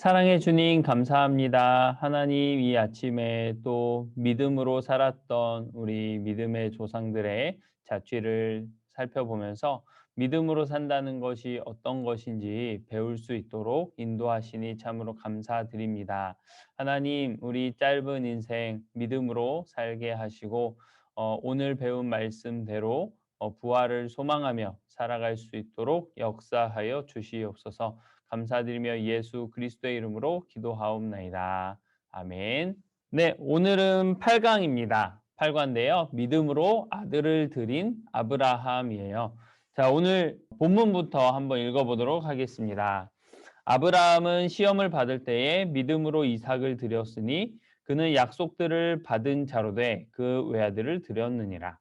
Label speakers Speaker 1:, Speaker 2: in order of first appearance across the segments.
Speaker 1: 사랑해 주님 감사합니다. 하나님 이 아침에 또 믿음으로 살았던 우리 믿음의 조상들의 자취를 살펴보면서 믿음으로 산다는 것이 어떤 것인지 배울 수 있도록 인도하시니 참으로 감사드립니다. 하나님 우리 짧은 인생 믿음으로 살게 하시고 오늘 배운 말씀대로 부활을 소망하며 살아갈 수 있도록 역사하여 주시옵소서. 감사드리며 예수 그리스도의 이름으로 기도하옵나이다. 아멘. 네, 오늘은 8강입니다. 8과인데요. 믿음으로 아들을 드린 아브라함이에요. 자, 오늘 본문부터 한번 읽어보도록 하겠습니다. 아브라함은 시험을 받을 때에 믿음으로 이삭을 드렸으니 그는 약속들을 받은 자로 돼 그 외아들을 드렸느니라.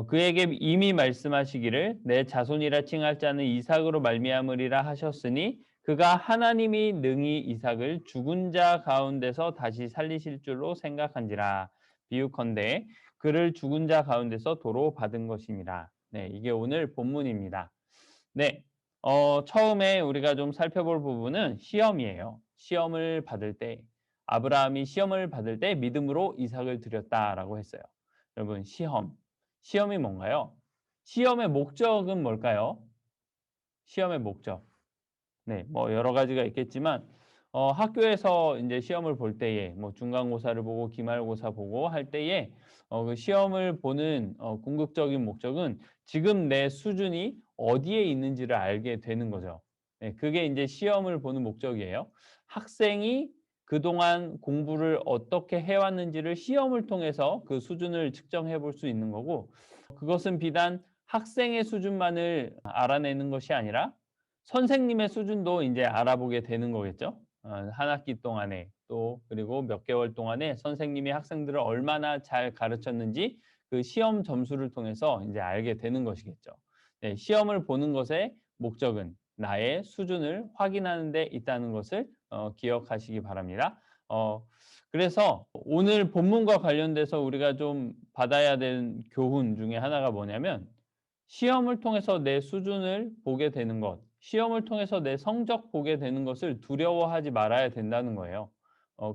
Speaker 1: 그에게 이미 말씀하시기를 내 자손이라 칭할 자는 이삭으로 말미암으리라 하셨으니 그가 하나님이 능히 이삭을 죽은 자 가운데서 다시 살리실 줄로 생각한지라. 비유컨대 그를 죽은 자 가운데서 도로 받은 것이니라. 네, 이게 오늘 본문입니다. 네, 처음에 우리가 좀 살펴볼 부분은 시험이에요. 시험을 받을 때 아브라함이 시험을 받을 때 믿음으로 이삭을 드렸다라고 했어요. 여러분, 시험이 뭔가요? 시험의 목적은 뭘까요? 시험의 목적. 네, 뭐 여러 가지가 있겠지만 학교에서 이제 시험을 볼 때에 뭐 중간고사를 보고 기말고사 보고 할 때에 그 시험을 보는 궁극적인 목적은 지금 내 수준이 어디에 있는지를 알게 되는 거죠. 네, 그게 이제 시험을 보는 목적이에요. 학생이 그동안 공부를 어떻게 해왔는지를 시험을 통해서 그 수준을 측정해 볼 수 있는 거고, 그것은 비단 학생의 수준만을 알아내는 것이 아니라 선생님의 수준도 이제 알아보게 되는 거겠죠. 한 학기 동안에 또 그리고 몇 개월 동안에 선생님이 학생들을 얼마나 잘 가르쳤는지 그 시험 점수를 통해서 이제 알게 되는 것이겠죠. 네, 시험을 보는 것의 목적은 나의 수준을 확인하는 데 있다는 것을 기억하시기 바랍니다. 그래서 오늘 본문과 관련돼서 우리가 좀 받아야 되는 교훈 중에 하나가 뭐냐면 시험을 통해서 내 수준을 보게 되는 것, 시험을 통해서 내 성적 보게 되는 것을 두려워하지 말아야 된다는 거예요.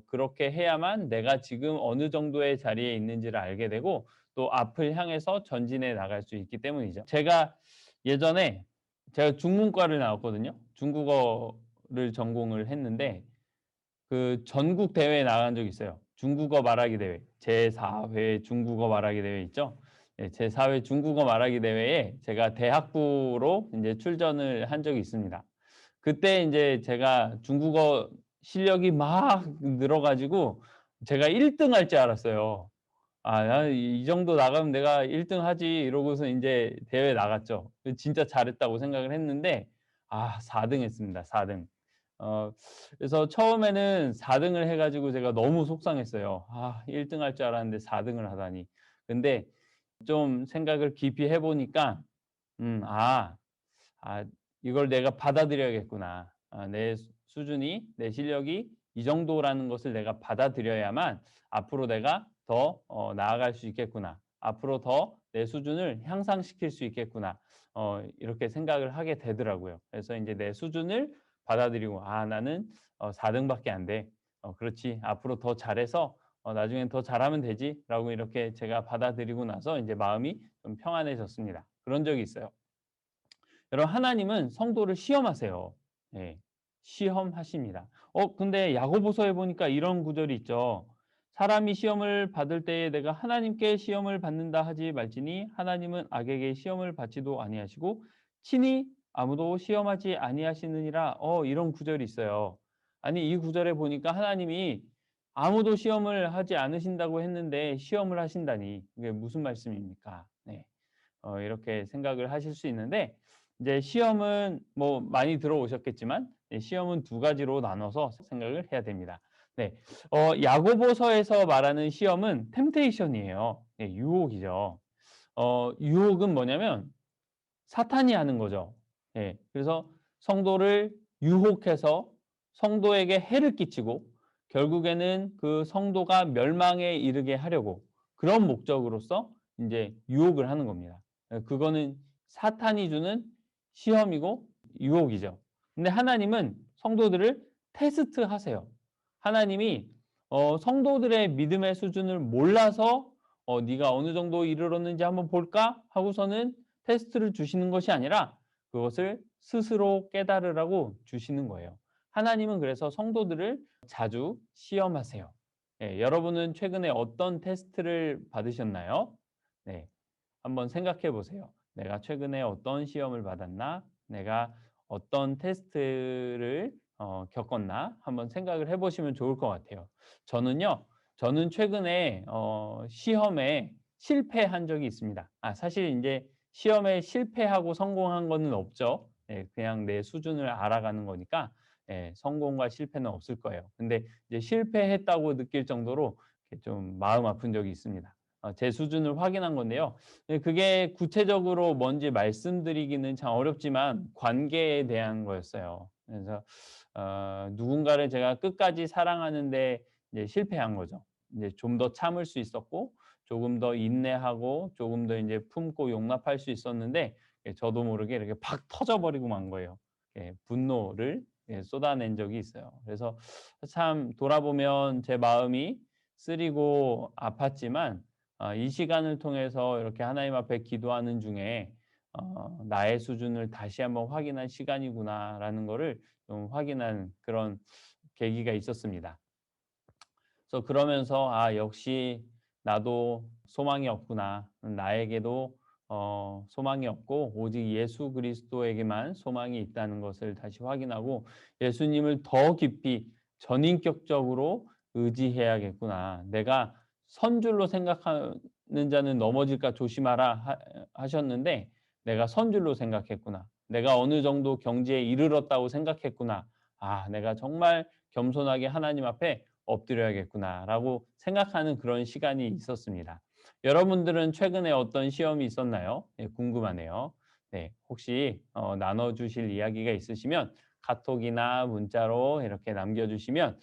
Speaker 1: 그렇게 해야만 내가 지금 어느 정도의 자리에 있는지를 알게 되고 또 앞을 향해서 전진해 나갈 수 있기 때문이죠. 예전에 제가 중문과를 나왔거든요. 중국어를 전공을 했는데 그 전국 대회에 나간 적이 있어요. 중국어 말하기 대회. 제4회 중국어 말하기 대회 있죠? 예, 제4회 중국어 말하기 대회에 제가 대학부로 이제 출전을 한 적이 있습니다. 그때 이제 제가 중국어 실력이 막 늘어 가지고 제가 1등 할 줄 알았어요. '아 나 이 정도 나가면 내가 1등 하지.' 이러고서 인제 대회 나갔죠. 진짜 잘했다고 생각을 했는데 4등 했습니다, 4 등. 어 그래서 처음에는 4 등을 해 가지고 제가 너무 속상했어요. 1등 할 줄 알았는데 4 등을 하다니. 근데 좀 생각을 깊이 해 보니까 음 '아 이걸 내가 받아들여야겠구나. 내 수준이 내 실력이 이 정도라는 것을 내가 받아들여야만 앞으로 내가 더 나아갈 수 있겠구나. 앞으로 더 내 수준을 향상시킬 수 있겠구나.' 이렇게 생각을 하게 되더라고요. 그래서 인제 내 수준을 받아들이고 '아 나는 4 등밖에 안 돼. 그렇지. 앞으로 더 잘해서 나중엔 더 잘하면 되지.'라고 이렇게 제가 받아들이고 나서 인제 마음이 좀 평안해졌습니다. 그런 적이 있어요. 여러분 하나님은 성도를 시험하세요. 예. 시험하십니다. 근데 야고보서에 보니까 이런 구절이 있죠. 사람이 시험을 받을 때에 내가 하나님께 시험을 받는다 하지 말지니 하나님은 악에게 시험을 받지도 아니하시고 친히 아무도 시험하지 아니하시느니라. 이런 구절이 있어요. 아니 이 구절에 보니까 하나님이 아무도 시험을 하지 않으신다고 했는데 시험을 하신다니 이게 무슨 말씀입니까? 네. 이렇게 생각을 하실 수 있는데 이제 시험은 뭐 많이 들어오셨겠지만 시험은 두 가지로 나눠서 생각을 해야 됩니다. 네. 야고보서에서 말하는 시험은 템테이션이에요. 예, 유혹이죠. 유혹은 뭐냐면 사탄이 하는 거죠. 예. 그래서 성도를 유혹해서 성도에게 해를 끼치고 결국에는 그 성도가 멸망에 이르게 하려고 그런 목적으로서 인제 유혹을 하는 겁니다. 그거는 사탄이 주는 시험이고 유혹이죠. 근데 하나님은 성도들을 테스트하세요. 하나님이 성도들의 믿음의 수준을 몰라서 네가 어느 정도 이르렀는지 한번 볼까? 하고서는 테스트를 주시는 것이 아니라 그것을 스스로 깨달으라고 주시는 거예요. 하나님은 그래서 성도들을 자주 시험하세요. 예, 여러분은 최근에 어떤 테스트를 받으셨나요? 네, 한번 생각해 보세요. 내가 최근에 어떤 시험을 받았나? 내가 어떤 테스트를 겪었나? 한번 생각을 해 보시면 좋을 것 같아요. 저는요. 저는 최근에 시험에 실패한 적이 있습니다. 사실 이제 시험에 실패하고 성공한 거는 없죠. 예, 그냥 내 수준을 알아가는 거니까 성공과 실패는 없을 거예요. 근데 이제 실패했다고 느낄 정도로 이렇게 좀 마음 아픈 적이 있습니다. 제 수준을 확인한 건데요. 그게 구체적으로 뭔지 말씀드리기는 참 어렵지만 관계에 대한 거였어요. 그래서 누군가를 제가 끝까지 사랑하는데 이제 실패한 거죠. 이제 좀 더 참을 수 있었고 조금 더 인내하고 조금 더 이제 품고 용납할 수 있었는데 저도 모르게 이렇게 팍 터져 버리고 만 거예요. 분노를 쏟아낸 적이 있어요. 그래서 참 돌아보면 제 마음이 쓰리고 아팠지만 이 시간을 통해서 이렇게 하나님 앞에 기도하는 중에 '나의 수준을 다시 한번 확인한 시간이구나.'라는 거를 좀 확인한 그런 계기가 있었습니다. 그래서 그러면서 '아 역시 나도 소망이 없구나. 나에게도 소망이 없고 오직 예수 그리스도에게만 소망이 있다는 것을 다시 확인하고 예수님을 더 깊이 전인격적으로 의지해야겠구나. 내가 선줄로 생각하는 자는 넘어질까 조심하라 하셨는데 내가 선줄로 생각했구나. 내가 어느 정도 경지에 이르렀다고 생각했구나. 내가 정말 겸손하게 하나님 앞에 엎드려야겠구나라고 생각하는 그런 시간이 있었습니다. 여러분들은 최근에 어떤 시험이 있었나요? 궁금하네요. 네, 혹시 나눠 주실 이야기가 있으시면 카톡이나 문자로 이렇게 남겨주시면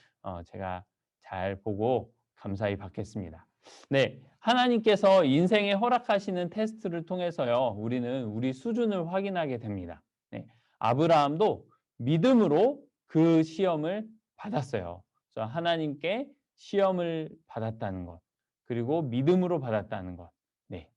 Speaker 1: 제가 잘 보고 감사히 받겠습니다. 네, 하나님께서 인생에 허락하시는 테스트를 통해서요, 우리는 우리 수준을 확인하게 됩니다. 네, 아브라함도 믿음으로 그 시험을 받았어요. 그래서 하나님께 시험을 받았다는 것, 그리고 믿음으로 받았다는 것, 네,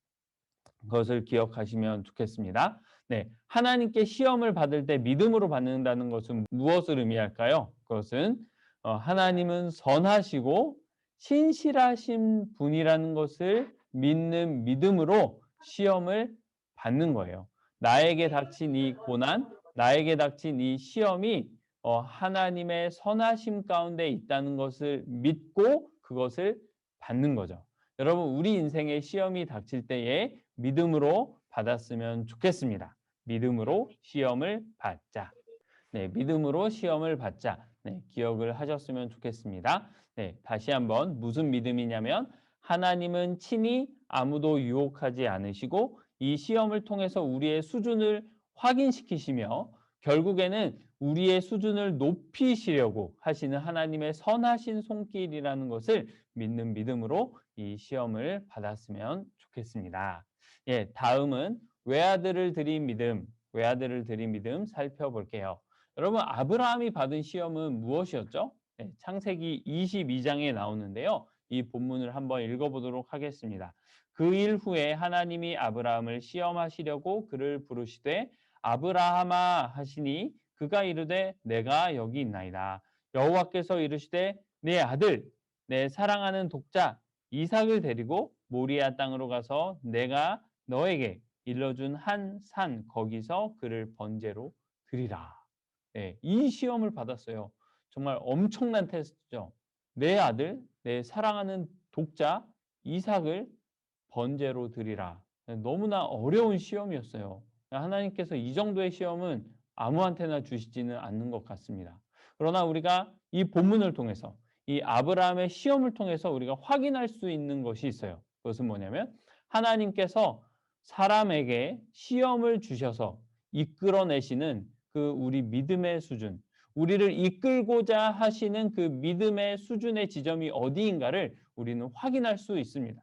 Speaker 1: 그것을 기억하시면 좋겠습니다. 네, 하나님께 시험을 받을 때 믿음으로 받는다는 것은 무엇을 의미할까요? 그것은 하나님은 선하시고 신실하신 분이라는 것을 믿는 믿음으로 시험을 받는 거예요. 나에게 닥친 이 고난, 나에게 닥친 이 시험이 하나님의 선하심 가운데 있다는 것을 믿고 그것을 받는 거죠. 여러분, 우리 인생에 시험이 닥칠 때에 믿음으로 받았으면 좋겠습니다. 믿음으로 시험을 받자. 네, 믿음으로 시험을 받자. 네, 기억을 하셨으면 좋겠습니다. 네, 다시 한번 무슨 믿음이냐면 하나님은 친히 아무도 유혹하지 않으시고 이 시험을 통해서 우리의 수준을 확인시키시며 결국에는 우리의 수준을 높이시려고 하시는 하나님의 선하신 손길이라는 것을 믿는 믿음으로 이 시험을 받았으면 좋겠습니다. 예, 다음은 외아들을 드린 믿음, 외아들을 드린 믿음 살펴볼게요. 여러분, 아브라함이 받은 시험은 무엇이었죠? 네, 창세기 22장에 나오는데요. 이 본문을 한번 읽어보도록 하겠습니다. 그 일 후에 하나님이 아브라함을 시험하시려고 그를 부르시되 아브라함아 하시니 그가 이르되 내가 여기 있나이다. 여호와께서 이르시되 내 아들 내 사랑하는 독자 이삭을 데리고 모리아 땅으로 가서 내가 너에게 일러준 한 산 거기서 그를 번제로 드리라. 네, 이 시험을 받았어요. 정말 엄청난 테스트죠. 내 아들, 내 사랑하는 독자 이삭을 번제로 드리라. 너무나 어려운 시험이었어요. 하나님께서 이 정도의 시험은 아무한테나 주시지는 않는 것 같습니다. 그러나 우리가 이 본문을 통해서 이 아브라함의 시험을 통해서 우리가 확인할 수 있는 것이 있어요. 그것은 뭐냐면 하나님께서 사람에게 시험을 주셔서 이끌어내시는 그 우리 믿음의 수준, 우리를 이끌고자 하시는 그 믿음의 수준의 지점이 어디인가를 우리는 확인할 수 있습니다.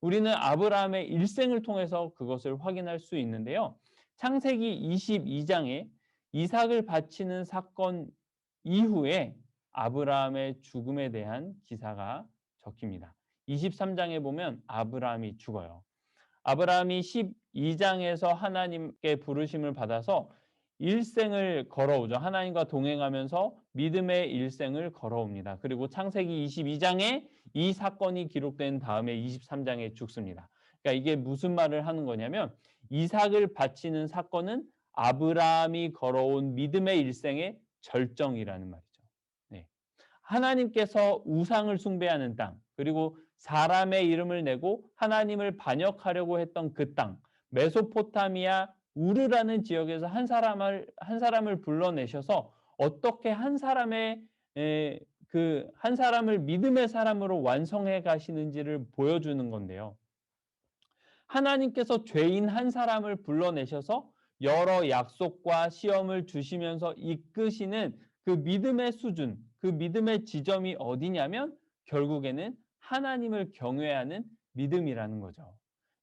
Speaker 1: 우리는 아브라함의 일생을 통해서 그것을 확인할 수 있는데요. 창세기 22장에 이삭을 바치는 사건 이후에 아브라함의 죽음에 대한 기사가 적힙니다. 23장에 보면 아브라함이 죽어요. 아브라함이 12장에서 하나님께 부르심을 받아서 일생을 걸어오죠. 하나님과 동행하면서 믿음의 일생을 걸어옵니다. 그리고 창세기 22장에 이 사건이 기록된 다음에 23장에 죽습니다. 그러니까 이게 무슨 말을 하는 거냐면 이삭을 바치는 사건은 아브라함이 걸어온 믿음의 일생의 절정이라는 말이죠. 네. 하나님께서 우상을 숭배하는 땅, 그리고 사람의 이름을 내고 하나님을 반역하려고 했던 그 땅, 메소포타미아 우르라는 지역에서 한 사람을 불러내셔서 어떻게 한 사람을 믿음의 사람으로 완성해 가시는지를 보여주는 건데요. 하나님께서 죄인 한 사람을 불러내셔서 여러 약속과 시험을 주시면서 이끄시는 그 믿음의 수준, 그 믿음의 지점이 어디냐면 결국에는 하나님을 경외하는 믿음이라는 거죠.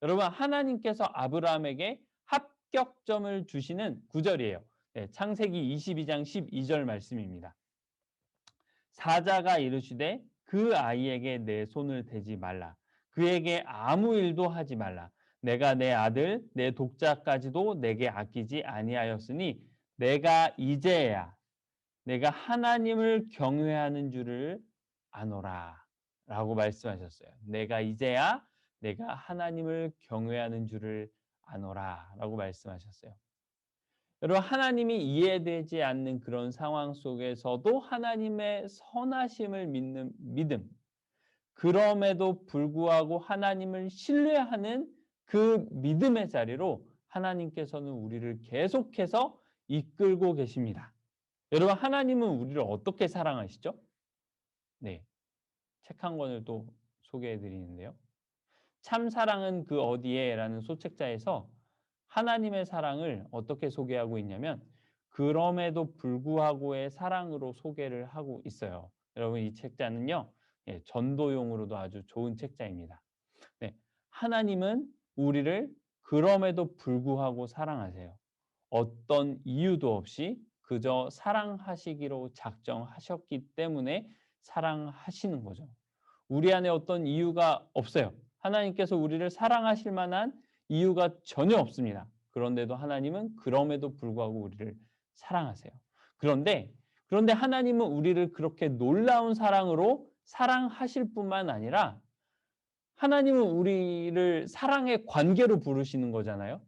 Speaker 1: 여러분, 하나님께서 아브라함에게 합격점을 주시는 구절이에요. 네, 창세기 22장 12절 말씀입니다. 사자가 이르시되 그 아이에게 내 손을 대지 말라. 그에게 아무 일도 하지 말라. 내가 내 아들 내 독자까지도 내게 아끼지 아니하였으니 내가 이제야 내가 하나님을 경외하는 줄을 아노라 라고 말씀하셨어요. 내가 이제야 내가 하나님을 경외하는 줄을 아노라 라고 말씀하셨어요. 여러분, 하나님이 이해되지 않는 그런 상황 속에서도 하나님의 선하심을 믿는 믿음, 그럼에도 불구하고 하나님을 신뢰하는 그 믿음의 자리로 하나님께서는 우리를 계속해서 이끌고 계십니다. 여러분, 하나님은 우리를 어떻게 사랑하시죠? 네, 책 한 권을 또 소개해 드리는데요. 참 사랑은 그 어디에? 라는 소책자에서 하나님의 사랑을 어떻게 소개하고 있냐면 그럼에도 불구하고의 사랑으로 소개를 하고 있어요. 여러분, 이 책자는요, 전도용으로도 아주 좋은 책자입니다. 네, 하나님은 우리를 그럼에도 불구하고 사랑하세요. 어떤 이유도 없이 그저 사랑하시기로 작정하셨기 때문에 사랑하시는 거죠. 우리 안에 어떤 이유가 없어요. 하나님께서 우리를 사랑하실 만한 이유가 전혀 없습니다. 그런데도 하나님은 그럼에도 불구하고 우리를 사랑하세요. 그런데 하나님은 우리를 그렇게 놀라운 사랑으로 사랑하실 뿐만 아니라 하나님은 우리를 사랑의 관계로 부르시는 거잖아요.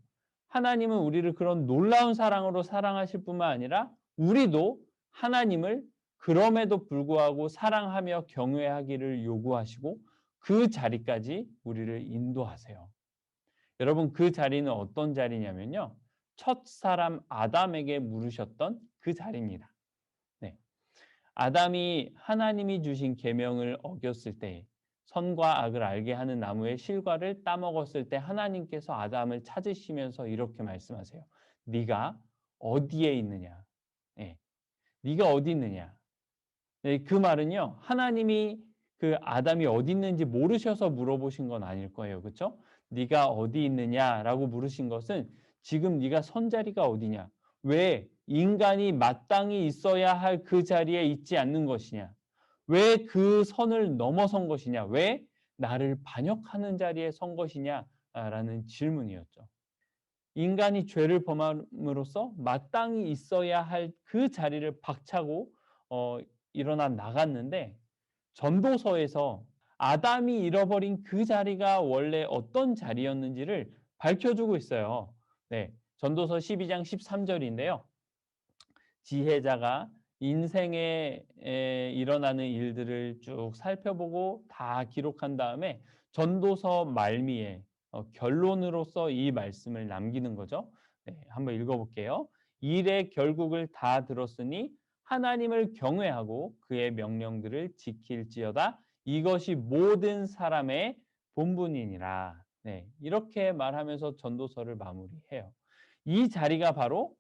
Speaker 1: 하나님은 우리를 그런 놀라운 사랑으로 사랑하실 뿐만 아니라 우리도 하나님을 그럼에도 불구하고 사랑하며 경외하기를 요구하시고 그 자리까지 우리를 인도하세요. 여러분, 그 자리는 어떤 자리냐면요. 첫 사람 아담에게 물으셨던 그 자리입니다. 네. 아담이 하나님이 주신 계명을 어겼을 때 선과 악을 알게 하는 나무의 실과를 따먹었을 때 하나님께서 아담을 찾으시면서 이렇게 말씀하세요. 네가 어디에 있느냐? 네. 네가 어디 있느냐? 네, 그 말은요. 하나님이 그 아담이 어디 있는지 모르셔서 물어보신 건 아닐 거예요. 그렇죠? 네가 어디 있느냐라고 물으신 것은 지금 네가 선 자리가 어디냐? 왜 인간이 마땅히 있어야 할 그 자리에 있지 않는 것이냐? 왜 그 선을 넘어선 것이냐? 왜 나를 반역하는 자리에 선 것이냐? 라는 질문이었죠. 인간이 죄를 범함으로써 마땅히 있어야 할 그 자리를 박차고 일어나 나갔는데 전도서에서 아담이 잃어버린 그 자리가 원래 어떤 자리였는지를 밝혀주고 있어요. 네, 전도서 12장 13절인데요. 지혜자가 인생에 일어나는 일들을 쭉 살펴보고 다 기록한 다음에 전도서 말미에 결론으로서 이 말씀을 남기는 거죠. 네, 한번 읽어볼게요. 일의 결국을 다 들었으니 하나님을 경외하고 그의 명령들을 지킬지어다. 이것이 모든 사람의 본분이니라. 네, 이렇게 말하면서 전도서를 마무리해요. 이 자리가 바로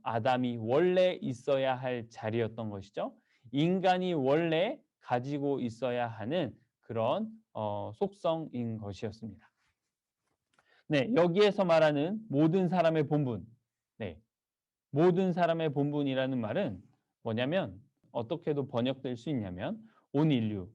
Speaker 1: 아담이 원래 있어야 할 자리였던 것이죠. 인간이 원래 가지고 있어야 하는 그런 속성인 것이었습니다. 네, 여기에서 말하는 모든 사람의 본분. 네, 모든 사람의 본분이라는 말은 뭐냐면 어떻게도 번역될 수 있냐면 온 인류,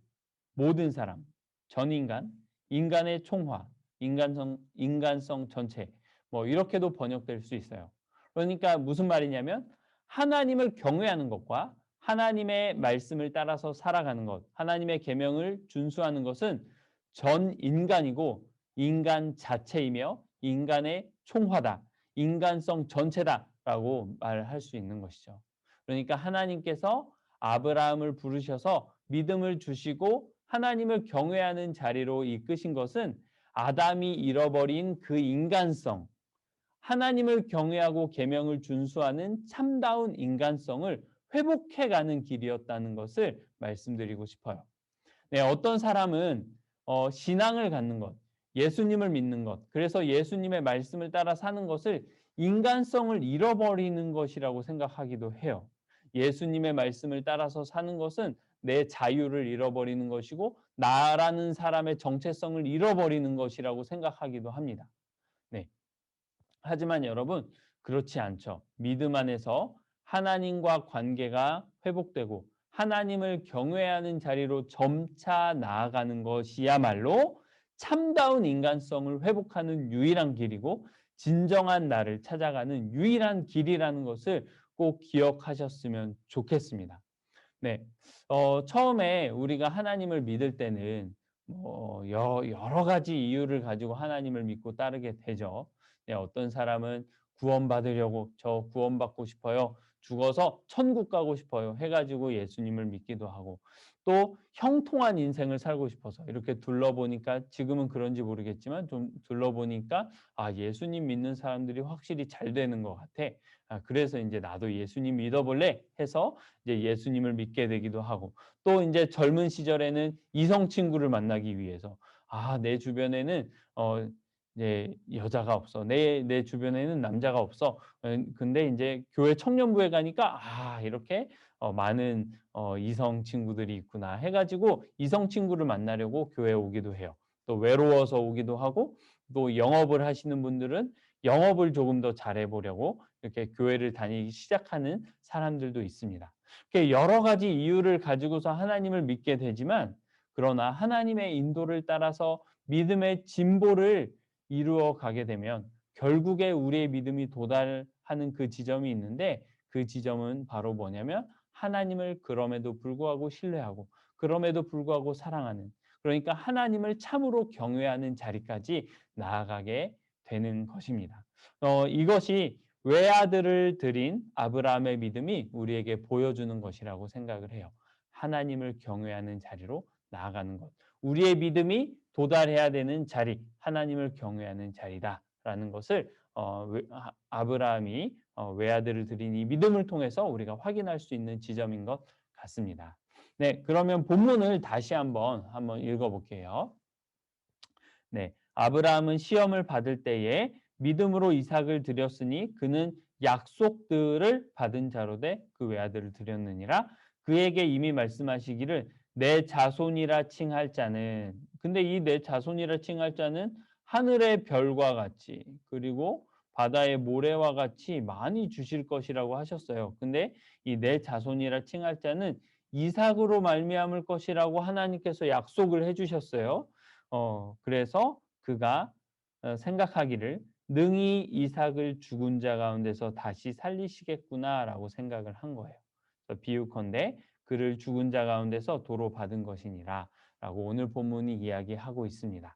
Speaker 1: 모든 사람, 전 인간, 인간의 총화, 인간성 전체 뭐 이렇게도 번역될 수 있어요. 그러니까 무슨 말이냐면 하나님을 경외하는 것과 하나님의 말씀을 따라서 살아가는 것, 하나님의 계명을 준수하는 것은 전 인간이고 인간 자체이며 인간의 총화다, 인간성 전체다라고 말할 수 있는 것이죠. 그러니까 하나님께서 아브라함을 부르셔서 믿음을 주시고 하나님을 경외하는 자리로 이끄신 것은 아담이 잃어버린 그 인간성, 하나님을 경외하고 계명을 준수하는 참다운 인간성을 회복해가는 길이었다는 것을 말씀드리고 싶어요. 네, 어떤 사람은 신앙을 갖는 것, 예수님을 믿는 것, 그래서 예수님의 말씀을 따라 사는 것을 인간성을 잃어버리는 것이라고 생각하기도 해요. 예수님의 말씀을 따라서 사는 것은 내 자유를 잃어버리는 것이고 나라는 사람의 정체성을 잃어버리는 것이라고 생각하기도 합니다. 네. 하지만 여러분, 그렇지 않죠. 믿음 안에서 하나님과 관계가 회복되고 하나님을 경외하는 자리로 점차 나아가는 것이야말로 참다운 인간성을 회복하는 유일한 길이고 진정한 나를 찾아가는 유일한 길이라는 것을 꼭 기억하셨으면 좋겠습니다. 네. 처음에 우리가 하나님을 믿을 때는 여러 가지 이유를 가지고 하나님을 믿고 따르게 되죠. 네, 어떤 사람은 구원받으려고 저 구원받고 싶어요. 죽어서 천국 가고 싶어요. 해가지고 예수님을 믿기도 하고 또 형통한 인생을 살고 싶어서 이렇게 둘러보니까 지금은 그런지 모르겠지만 좀 둘러보니까 아, 예수님 믿는 사람들이 확실히 잘 되는 것 같아. 아, 그래서 이제 나도 예수님 믿어볼래 해서 이제 예수님을 믿게 되기도 하고 또 이제 젊은 시절에는 이성 친구를 만나기 위해서 아, 내 주변에는 이제 여자가 없어. 내 주변에는 남자가 없어. 근데 이제 교회 청년부에 가니까 아, 이렇게 많은 이성 친구들이 있구나 해가지고 이성 친구를 만나려고 교회에 오기도 해요. 또 외로워서 오기도 하고 또 영업을 하시는 분들은 영업을 조금 더 잘해보려고 이렇게 교회를 다니기 시작하는 사람들도 있습니다. 여러 가지 이유를 가지고서 하나님을 믿게 되지만 그러나 하나님의 인도를 따라서 믿음의 진보를 이루어 가게 되면 결국에 우리의 믿음이 도달하는 그 지점이 있는데 그 지점은 바로 뭐냐면 하나님을 그럼에도 불구하고 신뢰하고 그럼에도 불구하고 사랑하는 그러니까 하나님을 참으로 경외하는 자리까지 나아가게 되는 것입니다. 이것이 외아들을 드린 아브라함의 믿음이 우리에게 보여주는 것이라고 생각을 해요. 하나님을 경외하는 자리로 나아가는 것. 우리의 믿음이 도달해야 되는 자리, 하나님을 경외하는 자리다라는 것을 아브라함이 외아들을 드린 이 믿음을 통해서 우리가 확인할 수 있는 지점인 것 같습니다. 네, 그러면 본문을 다시 한번 읽어볼게요. 네, 아브라함은 시험을 받을 때에 믿음으로 이삭을 드렸으니 그는 약속들을 받은 자로 돼 그 외아들을 드렸느니라. 그에게 이미 말씀하시기를 내 자손이라 칭할 자는 근데 이 내 자손이라 칭할 자는 하늘의 별과 같이 그리고 바다의 모래와 같이 많이 주실 것이라고 하셨어요. 근데 이 내 자손이라 칭할 자는 이삭으로 말미암을 것이라고 하나님께서 약속을 해 주셨어요. 그래서 그가 생각하기를 능히 이삭을 죽은 자 가운데서 다시 살리시겠구나라고 생각을 한 거예요. 그래서 비유컨대 그를 죽은 자 가운데서 도로 받은 것이니라 라고 오늘 본문이 이야기하고 있습니다.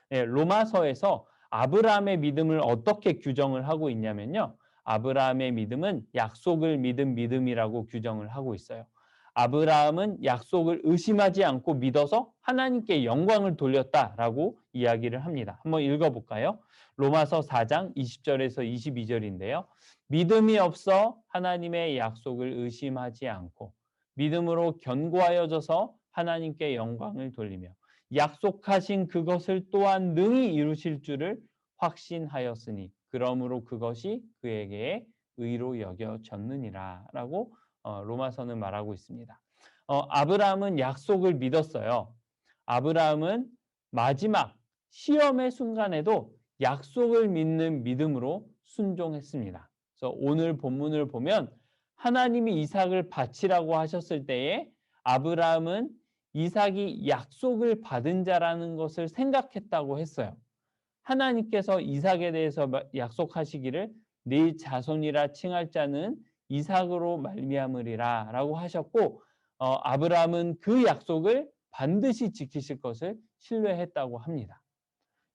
Speaker 1: 네, 로마서에서 아브라함의 믿음을 어떻게 규정을 하고 있냐면요. 아브라함의 믿음은 약속을 믿은 믿음이라고 규정을 하고 있어요. 아브라함은 약속을 의심하지 않고 믿어서 하나님께 영광을 돌렸다라고 이야기를 합니다. 한번 읽어볼까요? 로마서 4장 20절에서 22절인데요. 믿음이 없어 하나님의 약속을 의심하지 않고 믿음으로 견고하여져서 하나님께 영광을 돌리며 약속하신 그것을 또한 능히 이루실 줄을 확신하였으니 그러므로 그것이 그에게 의로 여겨졌느니라 라고 로마서는 말하고 있습니다. 아브라함은 약속을 믿었어요. 아브라함은 마지막 시험의 순간에도 약속을 믿는 믿음으로 순종했습니다. 그래서 오늘 본문을 보면 하나님이 이삭을 바치라고 하셨을 때에 아브라함은 이삭이 약속을 받은 자라는 것을 생각했다고 했어요. 하나님께서 이삭에 대해서 약속하시기를 네 자손이라 칭할 자는 이삭으로 말미암으리라라고 하셨고, 아브라함은 그 약속을 반드시 지키실 것을 신뢰했다고 합니다.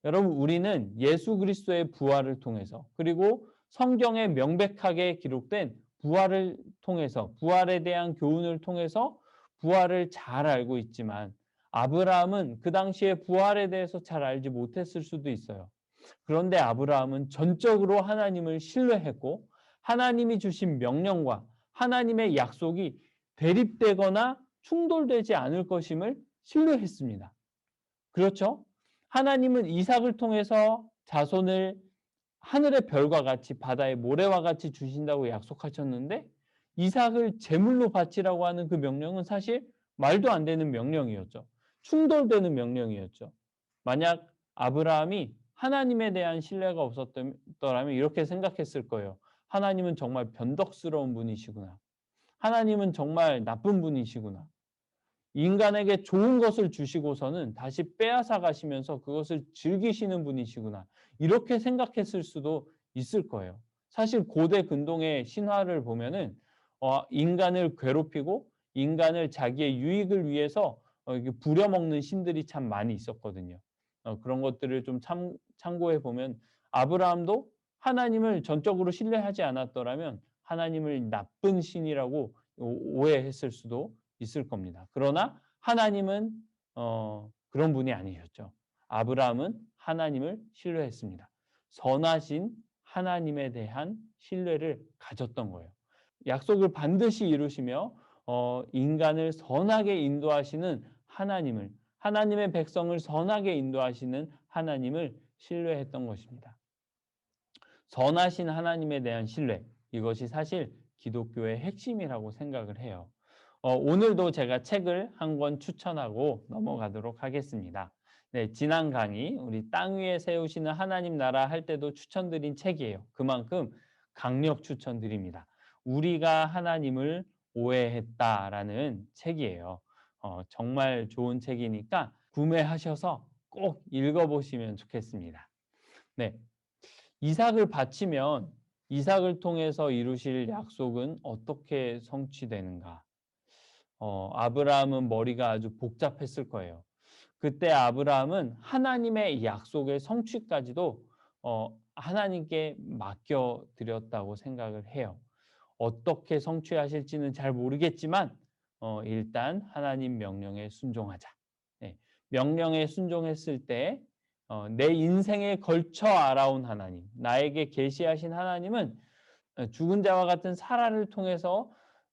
Speaker 1: 여러분, 우리는 예수 그리스도의 부활을 통해서, 그리고 성경에 명백하게 기록된 부활을 통해서, 부활에 대한 교훈을 통해서 부활을 잘 알고 있지만, 아브라함은 그 당시에 부활에 대해서 잘 알지 못했을 수도 있어요. 그런데 아브라함은 전적으로 하나님을 신뢰했고, 하나님이 주신 명령과 하나님의 약속이 대립되거나 충돌되지 않을 것임을 신뢰했습니다. 그렇죠? 하나님은 이삭을 통해서 자손을 하늘의 별과 같이 바다의 모래와 같이 주신다고 약속하셨는데, 이삭을 제물로 바치라고 하는 그 명령은 사실 말도 안 되는 명령이었죠. 충돌되는 명령이었죠. 만약 아브라함이 하나님에 대한 신뢰가 없었더라면 이렇게 생각했을 거예요. 하나님은 정말 변덕스러운 분이시구나. 하나님은 정말 나쁜 분이시구나. 인간에게 좋은 것을 주시고서는 다시 빼앗아 가시면서 그것을 즐기시는 분이시구나. 이렇게 생각했을 수도 있을 거예요. 사실 고대 근동의 신화를 보면은 인간을 괴롭히고 인간을 자기의 유익을 위해서 이게 부려먹는 신들이 참 많이 있었거든요. 그런 것들을 좀 참고해 보면 아브라함도 하나님을 전적으로 신뢰하지 않았더라면 하나님을 나쁜 신이라고 오해했을 수도 있을 겁니다. 그러나 하나님은 그런 분이 아니셨죠. 아브라함은 하나님을 신뢰했습니다. 선하신 하나님에 대한 신뢰를 가졌던 거예요. 약속을 반드시 이루시며 인간을 선하게 인도하시는 하나님을, 하나님의 백성을 선하게 인도하시는 하나님을 신뢰했던 것입니다. 선하신 하나님에 대한 신뢰, 이것이 사실 기독교의 핵심이라고 생각을 해요. 오늘도 제가 책을 한 권 추천하고 넘어가도록 하겠습니다. 네, 지난 강의 우리 땅 위에 세우시는 하나님 나라 할 때도 추천드린 책이에요. 그만큼 강력 추천드립니다. 우리가 하나님을 오해했다라는 책이에요. 정말 좋은 책이니까 구매하셔서 꼭 읽어보시면 좋겠습니다. 네, 이삭을 바치면 이삭을 통해서 이루실 약속은 어떻게 성취되는가? 아브라함은 머리가 아주 복잡했을 거예요. 그때 아브라함은 하나님의 약속의 성취까지도 하나님께 맡겨드렸다고 생각을 해요. 어떻게 성취하실지는 잘 모르겠지만 일단 하나님 명령에 순종하자. 네, 명령에 순종했을 때 내 인생에 걸쳐 알아온 하나님, 나에게 계시하신 하나님은 죽은 자와 같은 사라를 통해서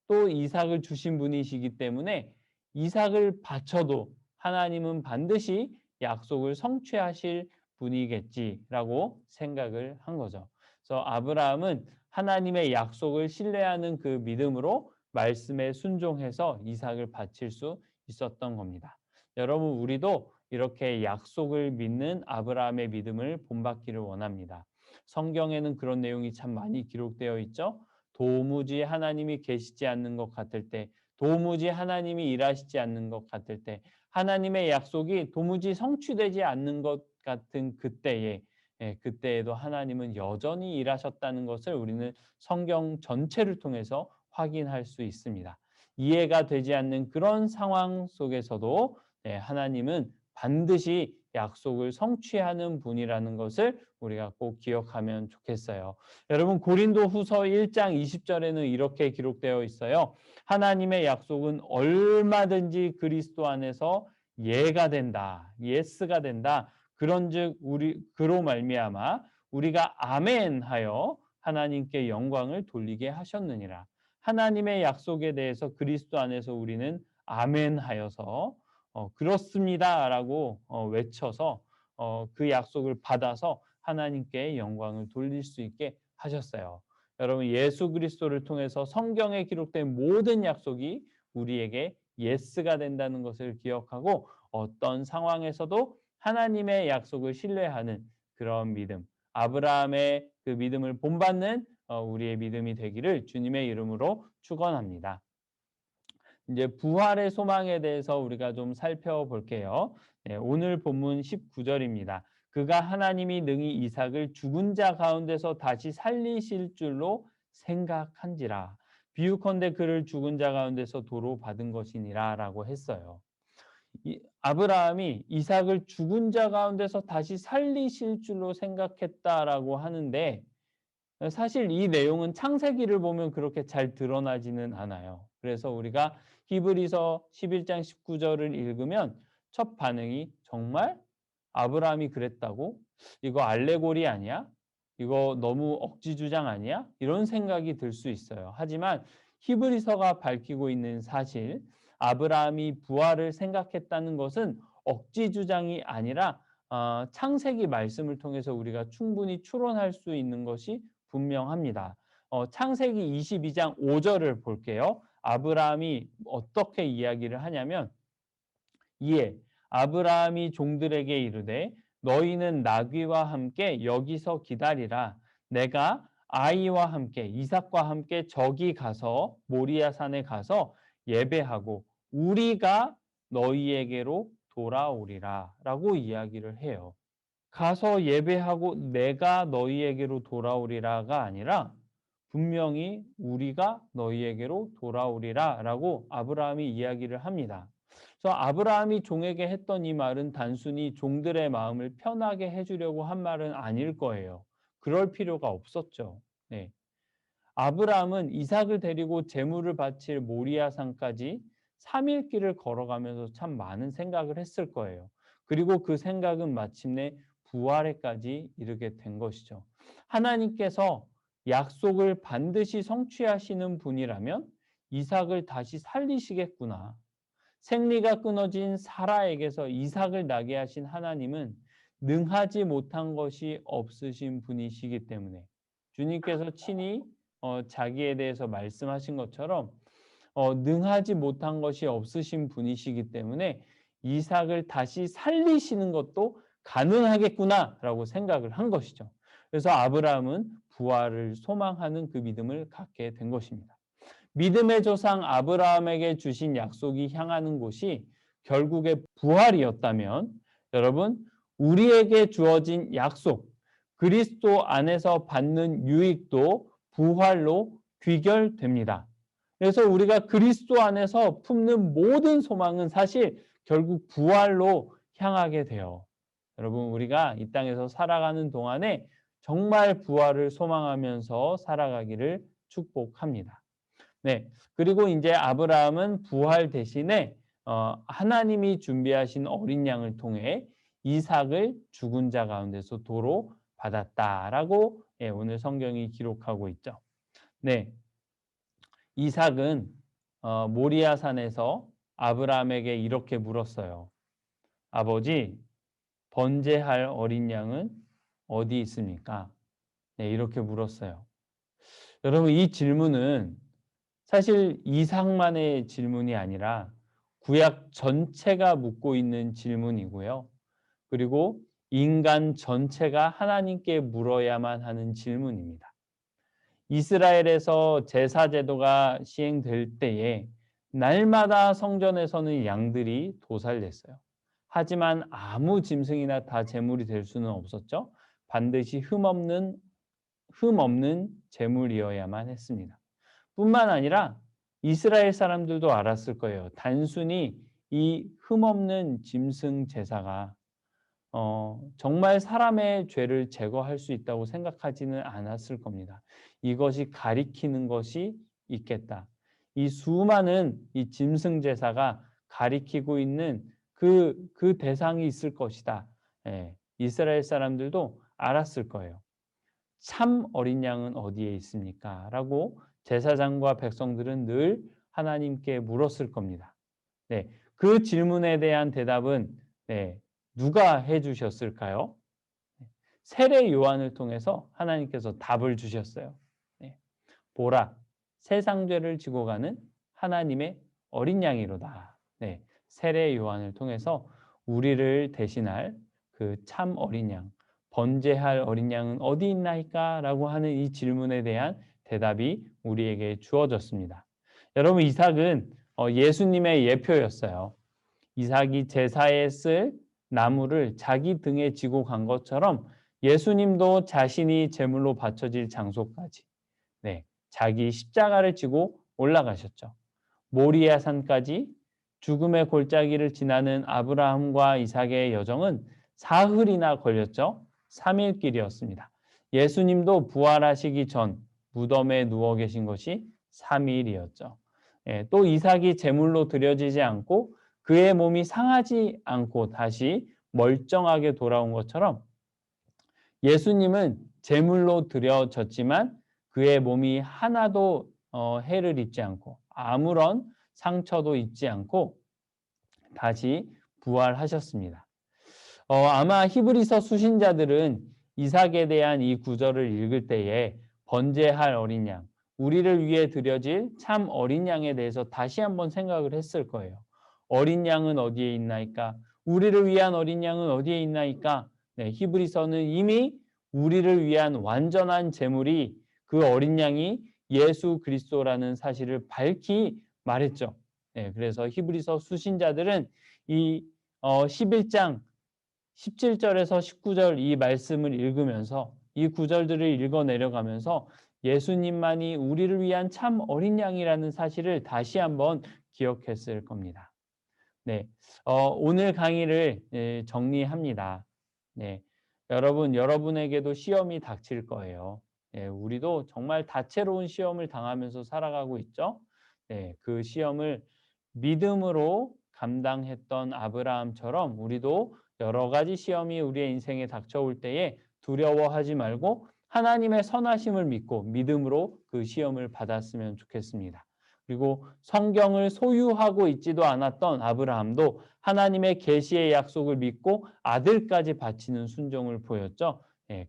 Speaker 1: 또 이삭을 주신 분이시기 때문에 이삭을 바쳐도 하나님은 반드시 약속을 성취하실 분이겠지라고 생각을 한 거죠. 그래서 아브라함은 하나님의 약속을 신뢰하는 그 믿음으로 말씀에 순종해서 이삭을 바칠 수 있었던 겁니다. 여러분, 우리도 이렇게 약속을 믿는 아브라함의 믿음을 본받기를 원합니다. 성경에는 그런 내용이 참 많이 기록되어 있죠. 도무지 하나님이 계시지 않는 것 같을 때, 도무지 하나님이 일하시지 않는 것 같을 때, 하나님의 약속이 도무지 성취되지 않는 것 같은 그때에, 그때에도 하나님은 여전히 일하셨다는 것을 우리는 성경 전체를 통해서 확인할 수 있습니다. 이해가 되지 않는 그런 상황 속에서도 하나님은 반드시 약속을 성취하는 분이라는 것을 우리가 꼭 기억하면 좋겠어요. 여러분, 고린도 후서 1장 20절에는 이렇게 기록되어 있어요. 하나님의 약속은 얼마든지 그리스도 안에서 예가 된다. 예스가 된다. 그런즉 그로 말미암아 우리가 아멘하여 하나님께 영광을 돌리게 하셨느니라. 하나님의 약속에 대해서 그리스도 안에서 우리는 아멘하여서 그렇습니다라고 외쳐서 그 약속을 받아서 하나님께 영광을 돌릴 수 있게 하셨어요. 여러분, 예수 그리스도를 통해서 성경에 기록된 모든 약속이 우리에게 예스가 된다는 것을 기억하고 어떤 상황에서도 하나님의 약속을 신뢰하는 그런 믿음, 아브라함의 그 믿음을 본받는 우리의 믿음이 되기를 주님의 이름으로 축원합니다. 이제 부활의 소망에 대해서 우리가 좀 살펴볼게요. 네, 오늘 본문 19절입니다. 그가 하나님이 능히 이삭을 죽은 자 가운데서 다시 살리실 줄로 생각한지라. 비유컨대 그를 죽은 자 가운데서 도로 받은 것이니라 라고 했어요. 아브라함이 이삭을 죽은 자 가운데서 다시 살리실 줄로 생각했다라고 하는데 사실 이 내용은 창세기를 보면 그렇게 잘 드러나지는 않아요. 그래서 우리가 히브리서 11장 19절을 읽으면 첫 반응이 정말 아브라함이 그랬다고? 이거 알레고리 아니야? 이거 너무 억지 주장 아니야? 이런 생각이 들 수 있어요. 하지만 히브리서가 밝히고 있는 사실, 아브라함이 부활을 생각했다는 것은 억지 주장이 아니라 창세기 말씀을 통해서 우리가 충분히 추론할 수 있는 것이 분명합니다. 창세기 22장 5절을 볼게요. 아브라함이 어떻게 이야기를 하냐면 이에 아브라함이 종들에게 이르되 너희는 나귀와 함께 여기서 기다리라. 내가 아이와 함께 이삭과 함께 저기 가서 모리아 산에 가서 예배하고 우리가 너희에게로 돌아오리라 라고 이야기를 해요. 가서 예배하고 내가 너희에게로 돌아오리라가 아니라 분명히 우리가 너희에게로 돌아오리라 라고 아브라함이 이야기를 합니다. 그래서 아브라함이 종에게 했던 이 말은 단순히 종들의 마음을 편하게 해주려고 한 말은 아닐 거예요. 그럴 필요가 없었죠. 네. 아브라함은 이삭을 데리고 제물을 바칠 모리아 산까지 3일 길을 걸어가면서 참 많은 생각을 했을 거예요. 그리고 그 생각은 마침내 부활에까지 이르게 된 것이죠. 하나님께서 약속을 반드시 성취하시는 분이라면 이삭을 다시 살리시겠구나. 생리가 끊어진 사라에게서 이삭을 나게 하신 하나님은 능하지 못한 것이 없으신 분이시기 때문에 주님께서 친히 자기에 대해서 말씀하신 것처럼 능하지 못한 것이 없으신 분이시기 때문에 이삭을 다시 살리시는 것도 가능하겠구나라고 생각을 한 것이죠. 그래서 아브라함은 부활을 소망하는 그 믿음을 갖게 된 것입니다. 믿음의 조상 아브라함에게 주신 약속이 향하는 곳이 결국에 부활이었다면 여러분 우리에게 주어진 약속 그리스도 안에서 받는 유익도 부활로 귀결됩니다. 그래서 우리가 그리스도 안에서 품는 모든 소망은 사실 결국 부활로 향하게 돼요. 여러분 우리가 이 땅에서 살아가는 동안에 정말 부활을 소망하면서 살아가기를 축복합니다. 네. 그리고 이제 아브라함은 부활 대신에 하나님이 준비하신 어린 양을 통해 이삭을 죽은 자 가운데서 도로 받았다라고 오늘 성경이 기록하고 있죠. 네. 이삭은 모리아 산에서 아브라함에게 이렇게 물었어요. 아버지, 번제할 어린 양은 어디 있습니까? 네, 이렇게 물었어요. 여러분 이 질문은 사실 이삭만의 질문이 아니라 구약 전체가 묻고 있는 질문이고요. 그리고 인간 전체가 하나님께 물어야만 하는 질문입니다. 이스라엘에서 제사 제도가 시행될 때에 날마다 성전에서는 양들이 도살됐어요. 하지만 아무 짐승이나 다 제물이 될 수는 없었죠. 반드시 흠없는 제물이어야만 했습니다. 뿐만 아니라 이스라엘 사람들도 알았을 거예요. 단순히 이 흠없는 짐승 제사가 정말 사람의 죄를 제거할 수 있다고 생각하지는 않았을 겁니다. 이것이 가리키는 것이 있겠다. 이 수많은 이 짐승 제사가 가리키고 있는 그 대상이 있을 것이다. 예, 이스라엘 사람들도 알았을 거예요. 참 어린 양은 어디에 있습니까? 라고 제사장과 백성들은 늘 하나님께 물었을 겁니다. 네, 그 질문에 대한 대답은 네, 누가 해주셨을까요? 세례 요한을 통해서 하나님께서 답을 주셨어요. 네, 보라, 세상 죄를 지고 가는 하나님의 어린 양이로다. 네, 세례 요한을 통해서 우리를 대신할 그 참 어린 양, 번제할 어린 양은 어디 있나이까? 라고 하는 이 질문에 대한 대답이 우리에게 주어졌습니다. 여러분, 이삭은 예수님의 예표였어요. 이삭이 제사에 쓸 나무를 자기 등에 지고 간 것처럼 예수님도 자신이 제물로 바쳐질 장소까지 자기 십자가를 지고 올라가셨죠. 모리아 산까지 죽음의 골짜기를 지나는 아브라함과 이삭의 여정은 사흘이나 걸렸죠. 3일 길이었습니다. 예수님도 부활하시기 전 무덤에 누워 계신 것이 3일이었죠. 또 이삭이 제물로 드려지지 않고 그의 몸이 상하지 않고 다시 멀쩡하게 돌아온 것처럼 예수님은 제물로 드려졌지만 그의 몸이 하나도 해를 입지 않고 아무런 상처도 입지 않고 다시 부활하셨습니다. 아마 히브리서 수신자들은 이삭에 대한 이 구절을 읽을 때에 번제할 어린 양, 우리를 위해 드려질 참 어린 양에 대해서 다시 한번 생각을 했을 거예요. 어린 양은 어디에 있나이까? 우리를 위한 어린 양은 어디에 있나이까? 히브리서는 이미 우리를 위한 완전한 제물이 그 어린 양이 예수 그리스도라는 사실을 밝히 말했죠. 그래서 히브리서 수신자들은 이 11장 17절에서 19절 이 말씀을 읽으면서 이 구절들을 읽어 내려가면서 예수님만이 우리를 위한 참 어린 양이라는 사실을 다시 한번 기억했을 겁니다. 오늘 강의를 정리합니다. 여러분, 여러분에게도 시험이 닥칠 거예요. 우리도 정말 다채로운 시험을 당하면서 살아가고 있죠. 그 시험을 믿음으로 감당했던 아브라함처럼 우리도 여러 가지 시험이 우리의 인생에 닥쳐올 때에 두려워하지 말고 하나님의 선하심을 믿고 믿음으로 그 시험을 받았으면 좋겠습니다. 그리고 성경을 소유하고 있지도 않았던 아브라함도 하나님의 계시의 약속을 믿고 아들까지 바치는 순종을 보였죠.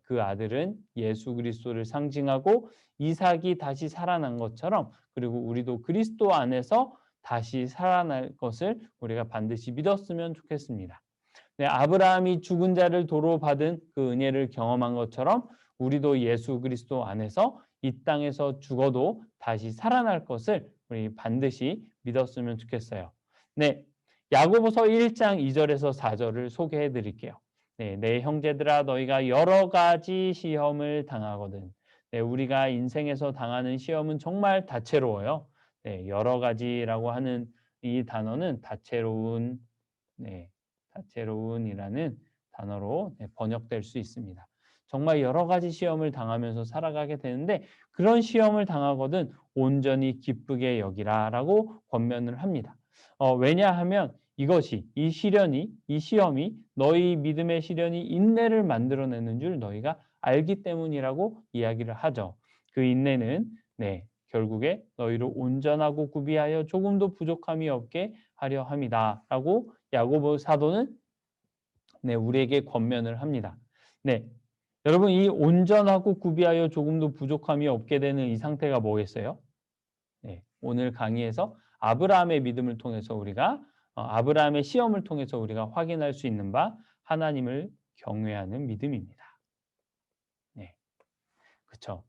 Speaker 1: 그 아들은 예수 그리스도를 상징하고 이삭이 다시 살아난 것처럼 그리고 우리도 그리스도 안에서 다시 살아날 것을 우리가 반드시 믿었으면 좋겠습니다. 아브라함이 죽은 자를 도로 받은 그 은혜를 경험한 것처럼 우리도 예수 그리스도 안에서 이 땅에서 죽어도 다시 살아날 것을 우리 반드시 믿었으면 좋겠어요. 야고보서 1장 2절에서 4절을 소개해 드릴게요. 내 형제들아 너희가 여러 가지 시험을 당하거든. 우리가 인생에서 당하는 시험은 정말 다채로워요. 여러 가지라고 하는 이 단어는 다채로운이라는 단어로 번역될 수 있습니다. 정말 여러 가지 시험을 당하면서 살아가게 되는데 그런 시험을 당하거든 온전히 기쁘게 여기라라고 권면을 합니다. 왜냐하면 이 시험이 너희 믿음의 시련이 인내를 만들어내는 줄 너희가 알기 때문이라고 이야기를 하죠. 그 인내는 결국에 너희를 온전하고 구비하여 조금도 부족함이 없게 하려 함이다라고 야고보 사도는 우리에게 권면을 합니다. 여러분, 이 온전하고 구비하여 조금도 부족함이 없게 되는 이 상태가 뭐겠어요? 오늘 강의에서 아브라함의 믿음을 통해서 우리가 아브라함의 시험을 통해서 우리가 확인할 수 있는 바 하나님을 경외하는 믿음입니다. 그렇죠.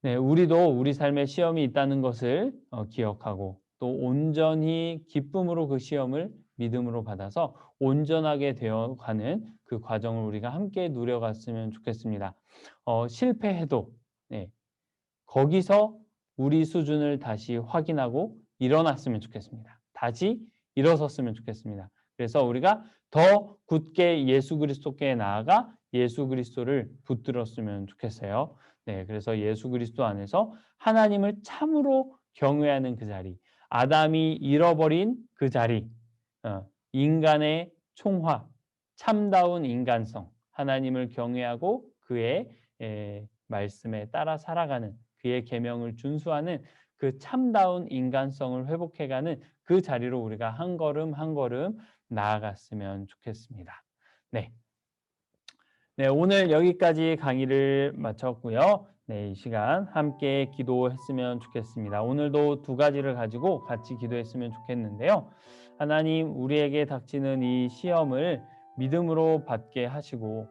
Speaker 1: 우리도 우리 삶에 시험이 있다는 것을 기억하고 또 온전히 기쁨으로 그 시험을 믿음으로 받아서 온전하게 되어가는 그 과정을 우리가 함께 누려갔으면 좋겠습니다. 실패해도 거기서 우리 수준을 다시 확인하고 일어났으면 좋겠습니다. 다시 일어섰으면 좋겠습니다. 그래서 우리가 더 굳게 예수 그리스도께 나아가 예수 그리스도를 붙들었으면 좋겠어요. 그래서 예수 그리스도 안에서 하나님을 참으로 경외하는 그 자리, 아담이 잃어버린 그 자리, 인간의 총화, 참다운 인간성, 하나님을 경외하고 그의 말씀에 따라 살아가는 그의 계명을 준수하는 그 참다운 인간성을 회복해가는 그 자리로 우리가 한 걸음 한 걸음 나아갔으면 좋겠습니다. 오늘 여기까지 강의를 마쳤고요. 이 시간 함께 기도했으면 좋겠습니다. 오늘도 두 가지를 가지고 같이 기도했으면 좋겠는데요. 하나님, 우리에게 닥치는 이 시험을 믿음으로 받게 하시고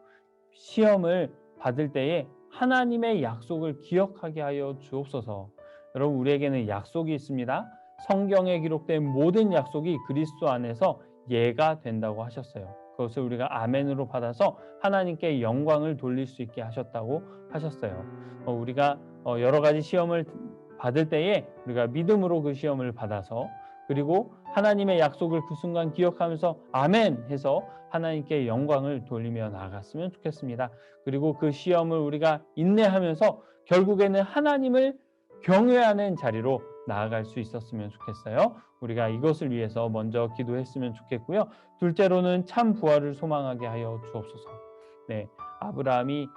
Speaker 1: 시험을 받을 때에 하나님의 약속을 기억하게 하여 주옵소서. 여러분, 우리에게는 약속이 있습니다. 성경에 기록된 모든 약속이 그리스도 안에서 예가 된다고 하셨어요. 그것을 우리가 아멘으로 받아서 하나님께 영광을 돌릴 수 있게 하셨다고 하셨어요. 우리가 여러 가지 시험을 받을 때에 우리가 믿음으로 그 시험을 받아서, 그리고 하나님의 약속을 그 순간 기억하면서 아멘 해서 하나님께 영광을 돌리며 나아갔으면 좋겠습니다. 그리고 그 시험을 우리가 인내하면서 결국에는 하나님을 경외하는 자리로 나아갈 수 있었으면 좋겠어요. 우리가 이것을 위해서 먼저 기도했으면 좋겠고요. 둘째로는 참 부활을 소망하게 하여 주옵소서. 네, 아브라함이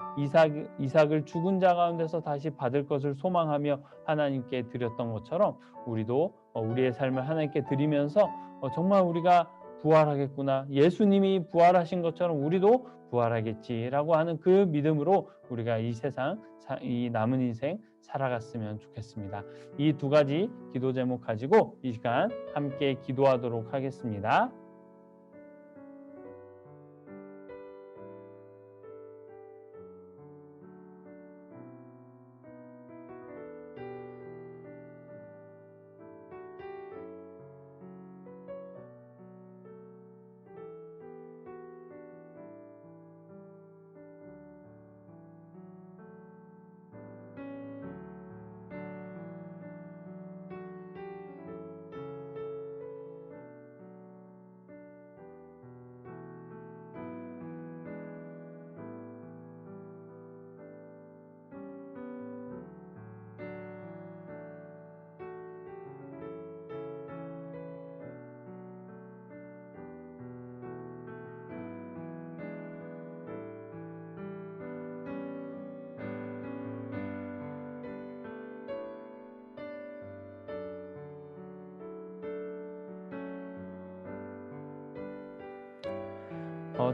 Speaker 1: 이삭을 죽은 자 가운데서 다시 받을 것을 소망하며 하나님께 드렸던 것처럼, 우리도 우리의 삶을 하나님께 드리면서 정말 우리가 부활하겠구나, 예수님이 부활하신 것처럼 우리도 부활하겠지라고 하는 그 믿음으로 우리가 이 세상, 이 남은 인생 살아갔으면 좋겠습니다. 이 두 가지 기도 제목 가지고 이 시간 함께 기도하도록 하겠습니다.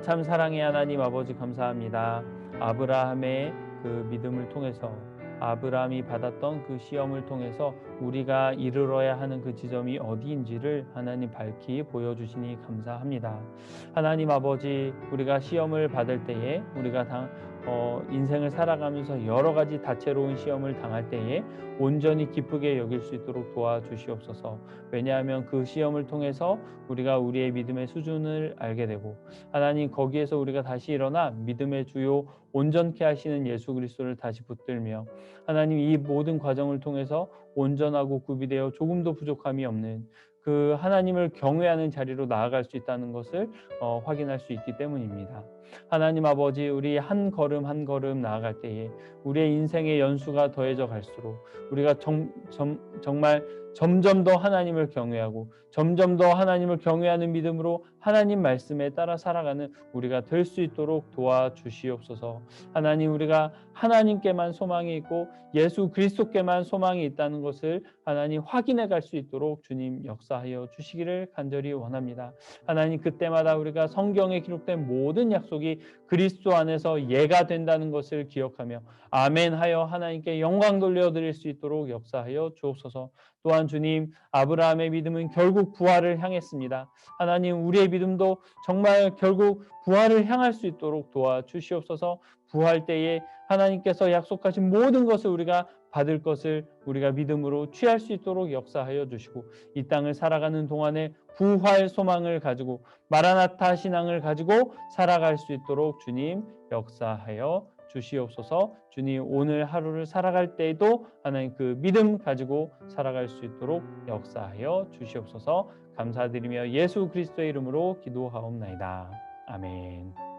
Speaker 1: 참 사랑의 하나님 아버지, 감사합니다. 아브라함의 그 믿음을 통해서, 아브라함이 받았던 그 시험을 통해서 우리가 이르러야 하는 그 지점이 어디인지를 하나님 밝히 보여주시니 감사합니다. 하나님 아버지, 우리가 시험을 받을 때에, 우리가 인생을 살아가면서 여러 가지 다채로운 시험을 당할 때에 온전히 기쁘게 여길 수 있도록 도와주시옵소서. 왜냐하면 그 시험을 통해서 우리가 우리의 믿음의 수준을 알게 되고, 하나님, 거기에서 우리가 다시 일어나 믿음의 주요 온전케 하시는 예수 그리스도를 다시 붙들며, 하나님, 이 모든 과정을 통해서 온전하고 구비되어 조금도 부족함이 없는 그 하나님을 경외하는 자리로 나아갈 수 있다는 것을 확인할 수 있기 때문입니다. 하나님 아버지, 우리 한 걸음 한 걸음 나아갈 때에 우리의 인생의 연수가 더해져 갈수록 우리가 정말 점점 더 하나님을 경외하고 점점 더 하나님을 경외하는 믿음으로 하나님 말씀에 따라 살아가는 우리가 될 수 있도록 도와주시옵소서. 하나님, 우리가 하나님께만 소망이 있고 예수 그리스도께만 소망이 있다는 것을 하나님 확인해 갈 수 있도록 주님 역사하여 주시기를 간절히 원합니다. 하나님, 그때마다 우리가 성경에 기록된 모든 약속이 그리스도 안에서 예가 된다는 것을 기억하며 아멘하여 하나님께 영광 돌려드릴 수 있도록 역사하여 주옵소서. 또한 주님, 아브라함의 믿음은 결국 부활을 향했습니다. 하나님, 우리의 믿음도 정말 결국 부활을 향할 수 있도록 도와주시옵소서. 부활 때에 하나님께서 약속하신 모든 것을 우리가 받을 것을 우리가 믿음으로 취할 수 있도록 역사하여 주시고, 이 땅을 살아가는 동안에 부활 소망을 가지고 마라나타 신앙을 가지고 살아갈 수 있도록 주님 역사하여 주시옵소서. 주님, 오늘 하루를 살아갈 때에도 하나님 그 믿음 가지고 살아갈 수 있도록 역사하여 주시옵소서. 감사드리며 예수 그리스도의 이름으로 기도하옵나이다. 아멘.